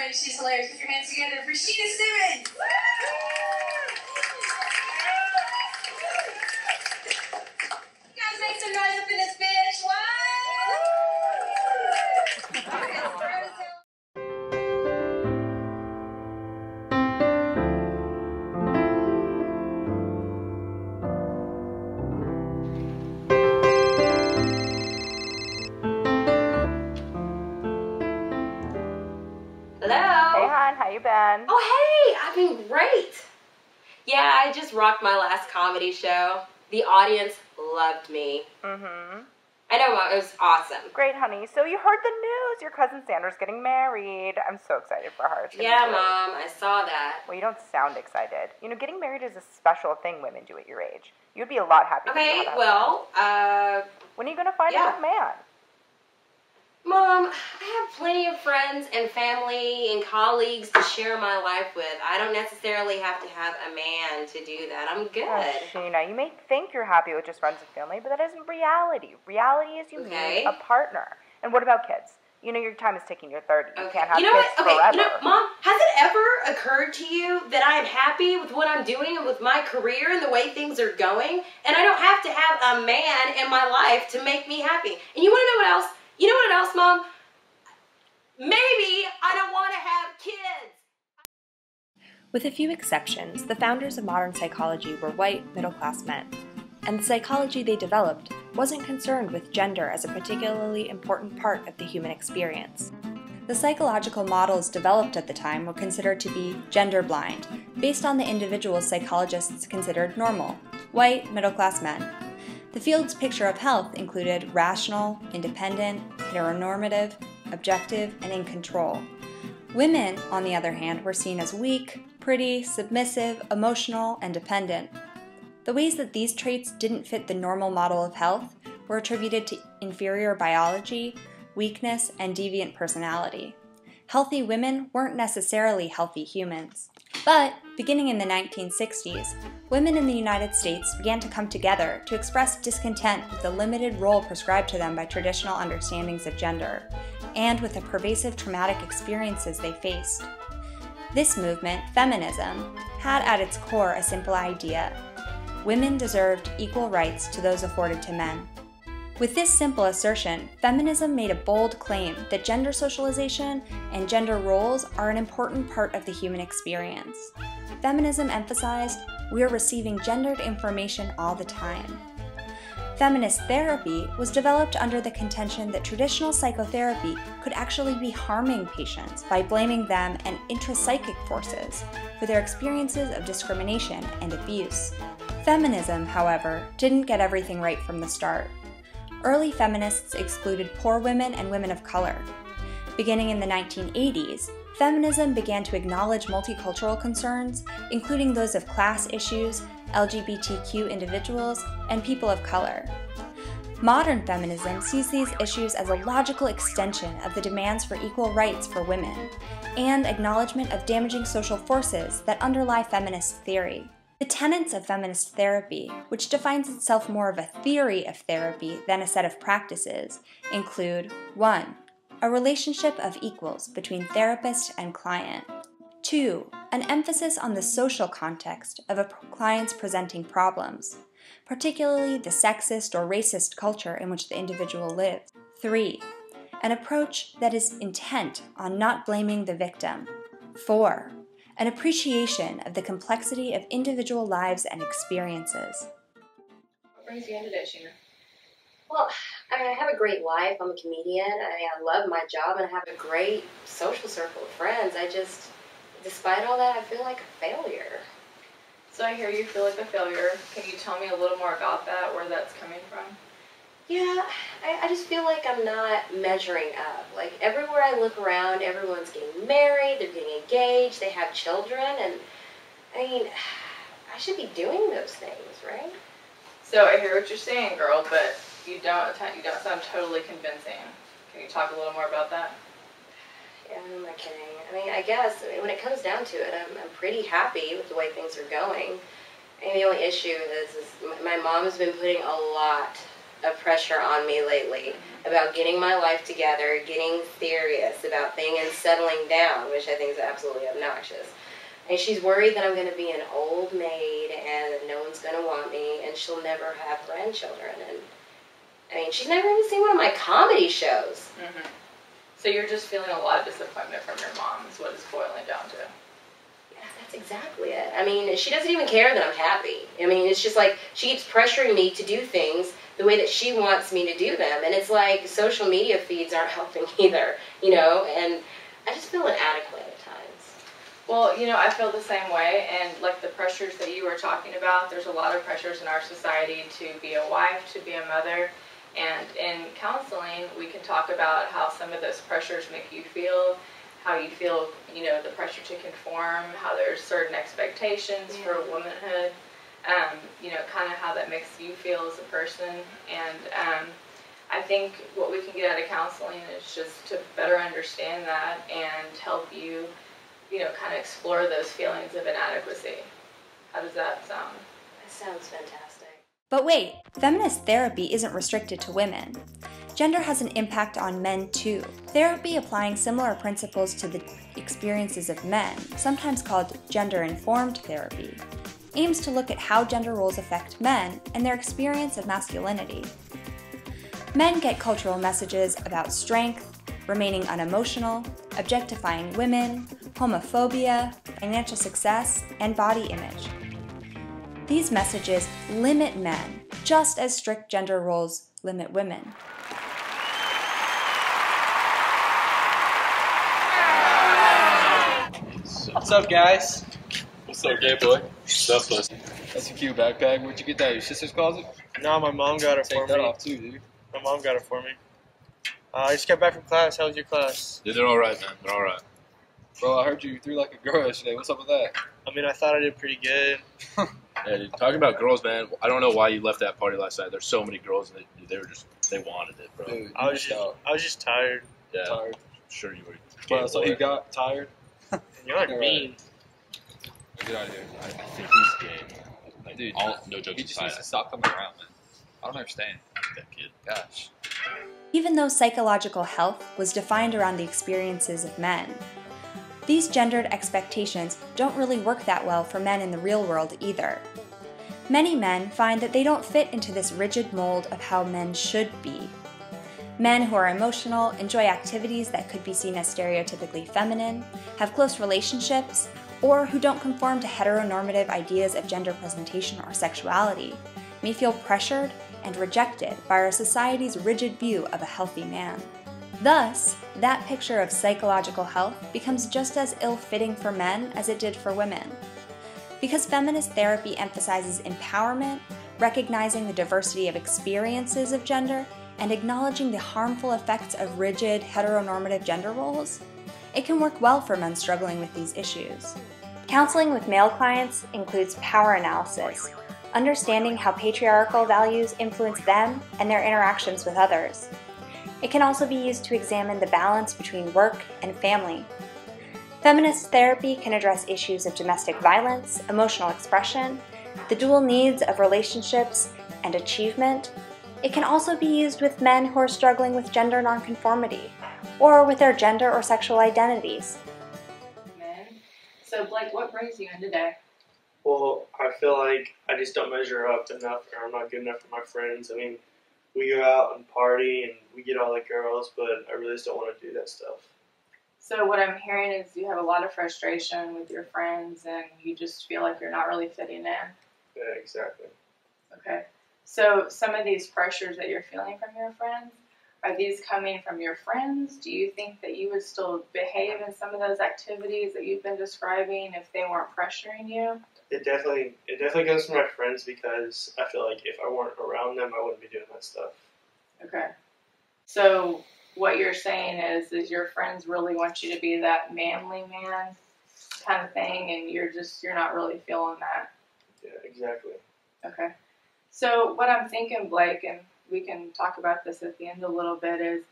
right, she's hilarious. Put your hands together for Sheena Simmons. You guys make some noise up in this bitch. What? Hello. Hey, hon, how you been? Oh, hey, I've been great. Yeah, I just rocked my last comedy show. The audience loved me. Mm-hmm. I know, Mom, it was awesome. Great, honey. So you heard the news. Your cousin Sandra's getting married. I'm so excited for her. Yeah, Mom, I saw that. Well, you don't sound excited. You know, getting married is a special thing women do at your age. You'd be a lot happier. Okay, well, when are you going to find a good man? Mom, I have plenty of friends and family and colleagues to share my life with. I don't necessarily have to have a man to do that. I'm good. Oh, Sheena, you may think you're happy with just friends and family, but that isn't reality. Reality is you need a partner. And what about kids? You know, your time is ticking. You're 30. You can't have kids forever. You know, Mom, has it ever occurred to you that I am happy with what I'm doing and with my career and the way things are going? And I don't have to have a man in my life to make me happy. And you want to know what else? You know what else, Mom? Maybe I don't want to have kids. With a few exceptions, the founders of modern psychology were white, middle-class men, and the psychology they developed wasn't concerned with gender as a particularly important part of the human experience. The psychological models developed at the time were considered to be gender-blind, based on the individuals psychologists considered normal, white, middle-class men. The field's picture of health included rational, independent, heteronormative, objective, and in control. Women, on the other hand, were seen as weak, pretty, submissive, emotional, and dependent. The ways that these traits didn't fit the normal model of health were attributed to inferior biology, weakness, and deviant personality. Healthy women weren't necessarily healthy humans. But, beginning in the 1960s, women in the United States began to come together to express discontent with the limited role prescribed to them by traditional understandings of gender, and with the pervasive traumatic experiences they faced. This movement, feminism, had at its core a simple idea: women deserved equal rights to those afforded to men. With this simple assertion, feminism made a bold claim that gender socialization and gender roles are an important part of the human experience. Feminism emphasized we are receiving gendered information all the time. Feminist therapy was developed under the contention that traditional psychotherapy could actually be harming patients by blaming them and intrapsychic forces for their experiences of discrimination and abuse. Feminism, however, didn't get everything right from the start. Early feminists excluded poor women and women of color. Beginning in the 1980s, feminism began to acknowledge multicultural concerns, including those of class issues, LGBTQ individuals, and people of color. Modern feminism sees these issues as a logical extension of the demands for equal rights for women, and acknowledgement of damaging social forces that underlie feminist theory. The tenets of feminist therapy, which defines itself more of a theory of therapy than a set of practices, include 1. A relationship of equals between therapist and client. 2. An emphasis on the social context of a client's presenting problems, particularly the sexist or racist culture in which the individual lives. 3. An approach that is intent on not blaming the victim. 4. An appreciation of the complexity of individual lives and experiences. What brings you in today, Sheena? Well, I have a great life. I'm a comedian. I love my job, and I have a great social circle of friends. Despite all that, I feel like a failure. So I hear you feel like a failure. Can you tell me a little more about that, where that's coming from? Yeah, I just feel like I'm not measuring up. Like, everywhere I look around, everyone's getting married, they're getting engaged, they have children, and, I mean, I should be doing those things, right? So I hear what you're saying, girl, but you don't sound totally convincing. Can you talk a little more about that? Yeah, I'm not kidding. I mean, I guess, when it comes down to it, I'm pretty happy with the way things are going. And the only issue is my mom has been putting a lot of pressure on me lately about getting my life together, getting serious about thing and settling down, which I think is absolutely obnoxious. And she's worried that I'm going to be an old maid and that no one's going to want me and she'll never have grandchildren. And I mean, she's never even seen one of my comedy shows. Mm-hmm. So you're just feeling a lot of disappointment from your mom is what it's boiling down to. Yeah, that's exactly it. I mean, she doesn't even care that I'm happy. I mean, it's just like she keeps pressuring me to do things the way that she wants me to do them. And it's like social media feeds aren't helping either, you know, and I just feel inadequate at times. Well, you know, I feel the same way, and like the pressures that you were talking about, there's a lot of pressures in our society to be a wife, to be a mother, and in counseling, we can talk about how some of those pressures make you feel, how you feel, you know, the pressure to conform, how there's certain expectations for womanhood, you know, kind of how that makes you feel as a person, and I think what we can get out of counseling is just to better understand that and help you, you know, kind of explore those feelings of inadequacy. How does that sound? That sounds fantastic. But wait, feminist therapy isn't restricted to women. Gender has an impact on men too. Therapy applying similar principles to the experiences of men, sometimes called gender-informed therapy, aims to look at how gender roles affect men and their experience of masculinity. Men get cultural messages about strength, remaining unemotional, objectifying women, homophobia, financial success, and body image. These messages limit men, just as strict gender roles limit women. What's up, guys? What's up, gay boy? What's up, pussy? That's a cute backpack. Where'd you get that? Your sister's closet? No, my mom got it for Take that me. off too, dude. My mom got it for me. I just got back from class. How was your class? Yeah, they're all right, man. They're all right. Bro, I heard you threw like a girl yesterday. What's up with that? I mean, I thought I did pretty good. Yeah, dude, talking about girls, man. I don't know why you left that party last night. There's so many girls, and they wanted it, bro. Dude, I was just tired. Yeah, tired. Sure you were. Well, that's what you got, tired. You're Right. mean. Get out of here. I think he's gay. Like, Dude, no jokes He just aside. needs to stop coming around, man. I don't understand. That kid. Gosh. Even though psychological health was defined around the experiences of men, these gendered expectations don't really work that well for men in the real world either. Many men find that they don't fit into this rigid mold of how men should be. Men who are emotional, enjoy activities that could be seen as stereotypically feminine, have close relationships, or who don't conform to heteronormative ideas of gender presentation or sexuality, may feel pressured and rejected by our society's rigid view of a healthy man. Thus, that picture of psychological health becomes just as ill-fitting for men as it did for women. Because feminist therapy emphasizes empowerment, recognizing the diversity of experiences of gender, and acknowledging the harmful effects of rigid, heteronormative gender roles, it can work well for men struggling with these issues. Counseling with male clients includes power analysis, understanding how patriarchal values influence them and their interactions with others. It can also be used to examine the balance between work and family. Feminist therapy can address issues of domestic violence, emotional expression, the dual needs of relationships, and achievement. It can also be used with men who are struggling with gender nonconformity, or with their gender or sexual identities. So, Blake, what brings you in today? Well, I feel like I just don't measure up enough, or I'm not good enough for my friends. I mean, we go out and party, and we get all the girls, but I really just don't want to do that stuff. So what I'm hearing is you have a lot of frustration with your friends, and you just feel like you're not really fitting in. Yeah, exactly. Okay. So some of these pressures that you're feeling from your friends, are these coming from your friends? Do you think that you would still behave in some of those activities that you've been describing if they weren't pressuring you? It definitely comes from my friends because I feel like if I weren't around them, I wouldn't be doing that stuff. Okay. So what you're saying is your friends really want you to be that manly man kind of thing, and you're not really feeling that. Yeah, exactly. Okay. So what I'm thinking, Blake, and we can talk about this at the end a little bit, is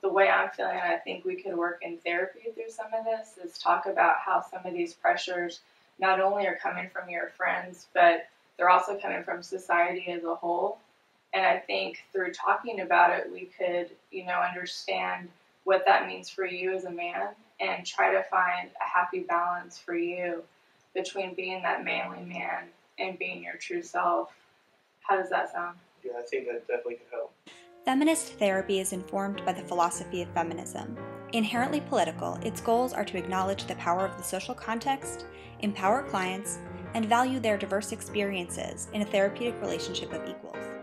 the way I'm feeling, I think we could work in therapy through some of this, is talk about how some of these pressures not only are coming from your friends, but they're also coming from society as a whole. And I think through talking about it, we could, understand what that means for you as a man and try to find a happy balance for you between being that manly man and being your true self. How does that sound? Yeah, I think that definitely could help. Feminist therapy is informed by the philosophy of feminism. Inherently political, its goals are to acknowledge the power of the social context, empower clients, and value their diverse experiences in a therapeutic relationship of equals.